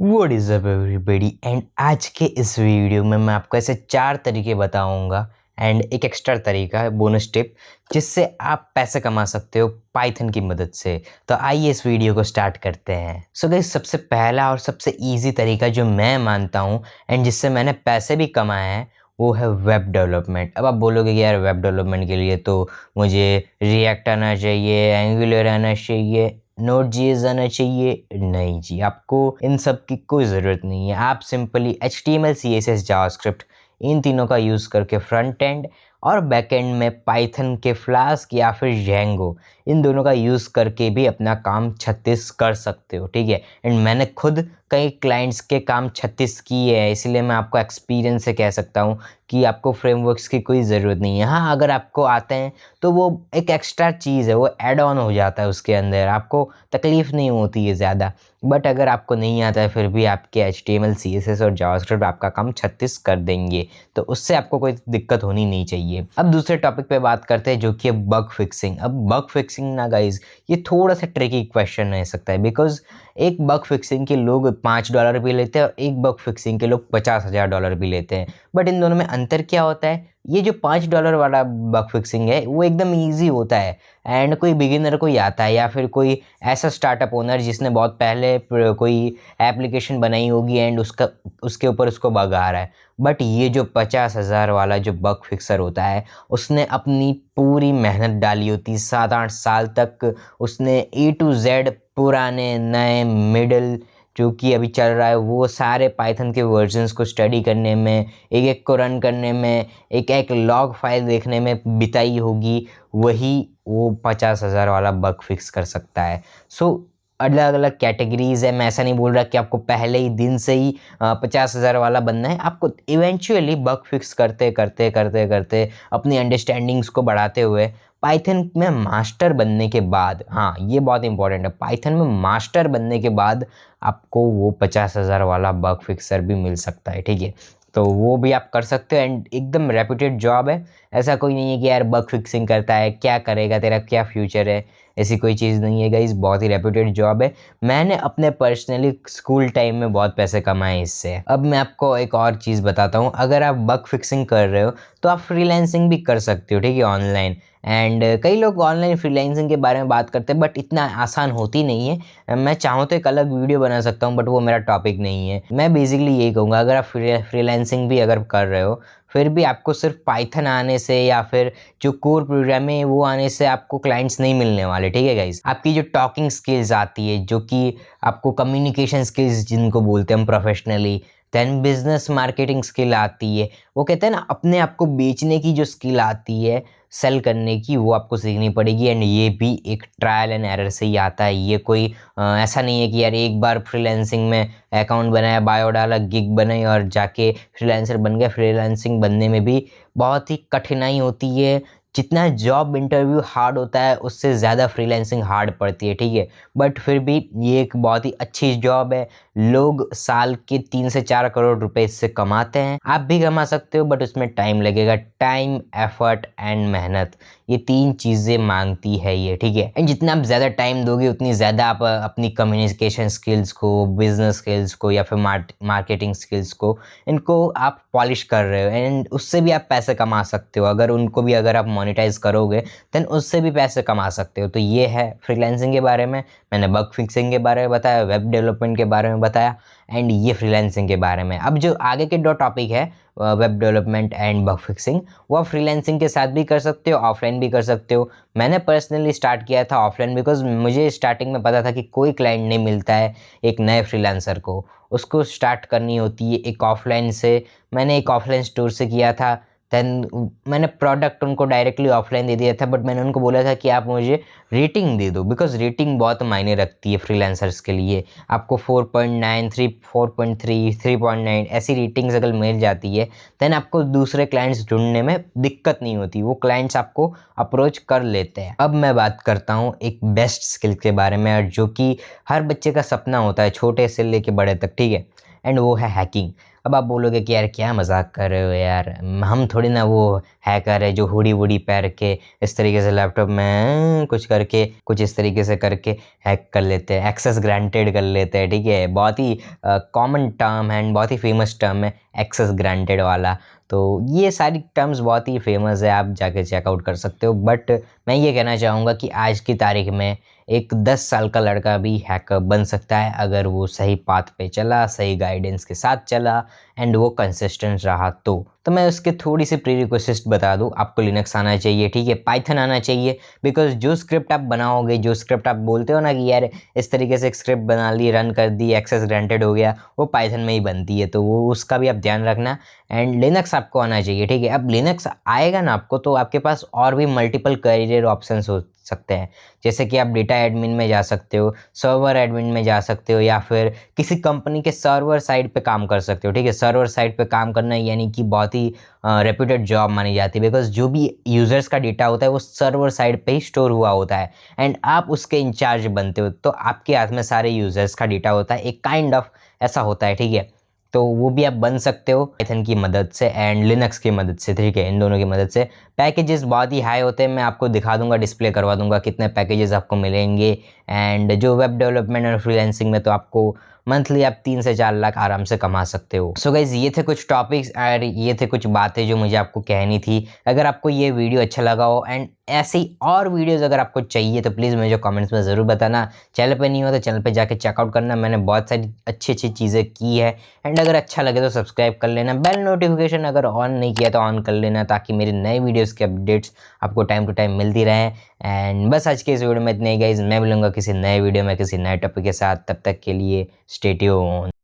What is up everybody and आज के इस वीडियो में मैं आपको ऐसे 4 तरीके बताऊंगा एंड एक एक्स्ट्रा तरीका है बोनस टिप जिससे आप पैसे कमा सकते हो पाइथन की मदद से। तो आइए इस वीडियो को स्टार्ट करते हैं। सो गाइस, सबसे पहला और सबसे इजी तरीका जो मैं मानता हूँ एंड जिससे मैंने पैसे भी कमाए हैं वो है वेब डेवलपमेंट। अब आप बोलोगे कि यार वेब डेवलपमेंट के लिए तो मुझे रिएक्ट आना चाहिए, एंगुलर आना चाहिए, नोड जीएस आना चाहिए। नहीं जी, आपको इन सब की कोई ज़रूरत नहीं है। आप सिंपली HTML CSS जावास्क्रिप्ट इन तीनों का यूज़ करके फ्रंट एंड और बैक एंड में पाइथन के फ्लास्क या फिर जेंगो इन दोनों का यूज़ करके भी अपना काम 36 कर सकते हो, ठीक है। एंड मैंने खुद कई क्लाइंट्स के काम 36 किए हैं, इसलिए मैं आपको एक्सपीरियंस से कह सकता हूँ कि आपको फ्रेमवर्क्स की कोई ज़रूरत नहीं है। हाँ, अगर आपको आते हैं तो वो एक एक्स्ट्रा चीज़ है, वो ऐड ऑन हो जाता है उसके अंदर, आपको तकलीफ़ नहीं होती है ज़्यादा। बट अगर आपको नहीं आता है फिर भी आपके HTML CSS और जावास्क्रिप्ट आपका काम 36 कर देंगे, तो उससे आपको कोई दिक्कत होनी नहीं चाहिए। अब दूसरे टॉपिक पे बात करते हैं जो कि है बग फिक्सिंग। अब बग फिक्सिंग ना गाइज, ये थोड़ा सा ट्रिकी क्वेश्चन रह सकता है बिकॉज एक बग फिक्सिंग के लोग $5 भी लेते हैं और एक बग फिक्सिंग के लोग $50,000 भी लेते हैं। बट इन दोनों में अंतर क्या होता है? ये जो $5 वाला बग फिक्सिंग है वो एकदम ईजी होता है एंड कोई बिगिनर कोई आता है या फिर कोई ऐसा स्टार्टअप ओनर जिसने बहुत पहले कोई एप्लीकेशन बनाई होगी एंड उसके ऊपर उसको बग आ रहा है। बट ये जो 50,000 वाला जो बग फिक्सर होता है उसने अपनी पूरी मेहनत डाली होती है, 7-8 साल तक उसने A to Z पुराने नए मिडिल जो कि अभी चल रहा है वो सारे पाइथन के वर्जन्स को स्टडी करने में, एक एक को रन करने में, एक एक लॉग फाइल देखने में बिताई होगी। वही वो 50,000 वाला बग फिक्स कर सकता है। सो अलग अलग कैटेगरीज है। मैं ऐसा नहीं बोल रहा कि आपको पहले ही दिन से ही 50,000 वाला बनना है। आपको इवेंचुअली बग फिक्स करते करते करते करते अपनी अंडरस्टैंडिंग्स को बढ़ाते हुए पाइथन में मास्टर बनने के बाद, हाँ ये बहुत इंपॉर्टेंट है, पाइथन में मास्टर बनने के बाद आपको वो 50,000 वाला बग फिक्सर भी मिल सकता है, ठीक है। तो वो भी आप कर सकते हो एंड एकदम रेप्यूटेड जॉब है। ऐसा कोई नहीं है कि यार बग फिक्सिंग करता है क्या करेगा, तेरा क्या फ्यूचर है, ऐसी कोई चीज़ नहीं है गाइस, बहुत ही रेप्यूटेड जॉब है। मैंने अपने पर्सनली स्कूल टाइम में बहुत पैसे कमाए इससे। अब मैं आपको एक और चीज़ बताता हूँ, अगर आप बग फिक्सिंग कर रहे हो तो आप फ्रीलांसिंग भी कर सकते हो, ठीक है, ऑनलाइन। एंड कई लोग ऑनलाइन फ्रीलांसिंग के बारे में बात करते हैं बट इतना आसान होती नहीं है। मैं चाहूँ तो एक अलग वीडियो बना सकता हूँ बट वो मेरा टॉपिक नहीं है। मैं बेसिकली यही कहूँगा, अगर आप फ्रीलांसिंग भी अगर कर रहे हो फिर भी आपको सिर्फ पाइथन आने से या फिर जो कोर प्रोग्राम है वो आने से आपको क्लाइंट्स नहीं मिलने वाले, ठीक है गाइज। आपकी जो टॉकिंग स्किल्स आती है, जो कि आपको कम्युनिकेशन स्किल्स जिनको बोलते हैं हम professionally, then business marketing skill आती है, वो कहते हैं ना अपने आप को बेचने की जो स्किल आती है, सेल करने की, वो आपको सीखनी पड़ेगी। एंड ये भी एक ट्रायल एंड एरर से ही आता है। ये कोई ऐसा नहीं है कि यार एक बार फ्रीलांसिंग में अकाउंट बनाया, बायो डाला, गिग बनाई और जाके फ्रीलांसर बन गया। फ्रीलांसिंग बनने में भी बहुत ही कठिनाई होती है। जितना जॉब इंटरव्यू हार्ड होता है उससे ज़्यादा फ्रीलांसिंग हार्ड पड़ती है, ठीक है। बट फिर भी ये एक बहुत ही अच्छी जॉब है। लोग साल के 3 से 4 करोड़ रुपए इससे कमाते हैं। आप भी कमा सकते हो बट उसमें टाइम लगेगा। टाइम, एफर्ट एंड मेहनत, ये 3 चीज़ें मांगती है ये, ठीक है। एंड जितना आप ज़्यादा टाइम दोगे उतनी ज़्यादा आप अपनी कम्युनिकेशन स्किल्स को, बिजनेस स्किल्स को या फिर मार्केटिंग स्किल्स को, इनको आप पॉलिश कर रहे हो एंड उससे भी आप पैसे कमा सकते हो। अगर उनको भी अगर आप मोनेटाइज करोगे देन उससे भी पैसे कमा सकते हो। तो ये है फ्रीलांसिंग के बारे में। मैंने बग फिक्सिंग के बारे में बताया, वेब डेवलपमेंट के बारे में बताया एंड ये फ्रीलांसिंग के बारे में। अब जो आगे के 2 टॉपिक है, web development and bug fixing, वो आप फ्रीलांसिंग के साथ भी कर सकते हो, ऑफलाइन भी कर सकते हो। मैंने पर्सनली स्टार्ट किया था ऑफलाइन बिकॉज मुझे स्टार्टिंग में पता था कि कोई क्लाइंट नहीं मिलता है एक नए फ्रीलांसर को, उसको स्टार्ट करनी होती है एक ऑफलाइन से। मैंने एक ऑफलाइन स्टोर से किया था, देन मैंने प्रोडक्ट उनको डायरेक्टली ऑफलाइन दे दिया था। बट मैंने उनको बोला था कि आप मुझे रेटिंग दे दो बिकॉज रेटिंग बहुत मायने रखती है फ्रीलांसर्स के लिए। आपको 4.9, 4.3, 3.9 ऐसी रेटिंग्स अगर मिल जाती है देन आपको दूसरे क्लाइंट्स ढूंढने में दिक्कत नहीं होती, वो क्लाइंट्स आपको अप्रोच कर लेते हैं। अब मैं बात करता हूँ एक बेस्ट स्किल के बारे में, और जो कि हर बच्चे का सपना होता है, छोटे से लेके बड़े तक, ठीक है। एंड वो है हैकिंग। अब आप बोलोगे कि यार क्या मजाक कर रहे हो यार, हम थोड़ी ना वो हैकर है जो हुडी वुडी पहन के इस तरीके से लैपटॉप में कुछ करके कुछ इस तरीके से करके हैक कर लेते हैं, एक्सेस ग्रांटेड कर लेते हैं। ठीक है, बहुत ही कॉमन टर्म है एंड बहुत ही फेमस टर्म है एक्सेस ग्रांटेड वाला। तो ये सारी टर्म्स बहुत ही फेमस है, आप जाके चेकआउट कर सकते हो। बट मैं ये कहना चाहूँगा कि आज की तारीख में एक 10 साल का लड़का भी हैकर बन सकता है अगर वो सही पाथ पे चला, सही गाइडेंस के साथ चला एंड वो कंसिस्टेंट रहा तो मैं उसके थोड़ी सी प्री रिक्वेस्ट बता दूँ। आपको लिनक्स आना चाहिए, ठीक है, पाइथन आना चाहिए, बिकॉज जो स्क्रिप्ट आप बनाओगे, जो स्क्रिप्ट आप बोलते हो ना कि यार इस तरीके से एक स्क्रिप्ट बना ली, रन कर दी, एक्सेस ग्रांटेड हो गया, वो पाइथन में ही बनती है, तो वो उसका भी आप ध्यान रखना। एंड लिनक्स आपको आना चाहिए, ठीक है। अब लिनक्स आएगा ना आपको तो आपके पास और भी मल्टीपल करियर ऑप्शंस हो सकते हैं, जैसे कि आप डेटा एडमिन में जा सकते हो, सर्वर एडमिन में जा सकते हो, या फिर किसी कंपनी के सर्वर साइड पे काम कर सकते हो। ठीक है, सर्वर साइड पे काम करना यानी कि बहुत ही रेप्यूटेड जॉब मानी जाती है, बिकॉज जो भी यूजर्स का डेटा होता है वो सर्वर साइड पे ही स्टोर हुआ होता है एंड आप उसके इंचार्ज बनते हो, तो आपके हाथ में सारे यूजर्स का डेटा होता है, एक काइंड ऑफ ऐसा होता है। ठीक है, तो वो भी आप बन सकते हो पाइथन की मदद से एंड लिनक्स की मदद से। ठीक है, इन दोनों की मदद से। पैकेजेस बहुत ही हाई होते हैं, मैं आपको दिखा दूंगा, डिस्प्ले करवा दूंगा कितने पैकेजेस आपको मिलेंगे। एंड जो वेब डेवलपमेंट और फ्रीलांसिंग में तो आपको मंथली आप 3 से 4 लाख आराम से कमा सकते हो। सो गाइज, ये थे कुछ टॉपिक्स और ये थे कुछ बातें जो मुझे आपको कहनी थी। अगर आपको ये वीडियो अच्छा लगा हो एंड ऐसी और वीडियोस अगर आपको चाहिए तो प्लीज़ मुझे कमेंट्स में ज़रूर बताना। चैनल पे नहीं हो तो चैनल पे जाके चेकआउट करना, मैंने बहुत सारी अच्छी अच्छी चीज़ें की है। एंड अगर अच्छा लगे तो सब्सक्राइब कर लेना, बेल नोटिफिकेशन अगर ऑन नहीं किया तो ऑन कर लेना, ताकि मेरी नए वीडियोज़ के अपडेट्स आपको टाइम टू टाइम मिलती रहें। एंड बस आज के इस वीडियो में इतने ही गाइज, मैं मिलूंगा किसी नए वीडियो में किसी नए टॉपिक के साथ। तब तक के लिए स्टे ट्यून्ड।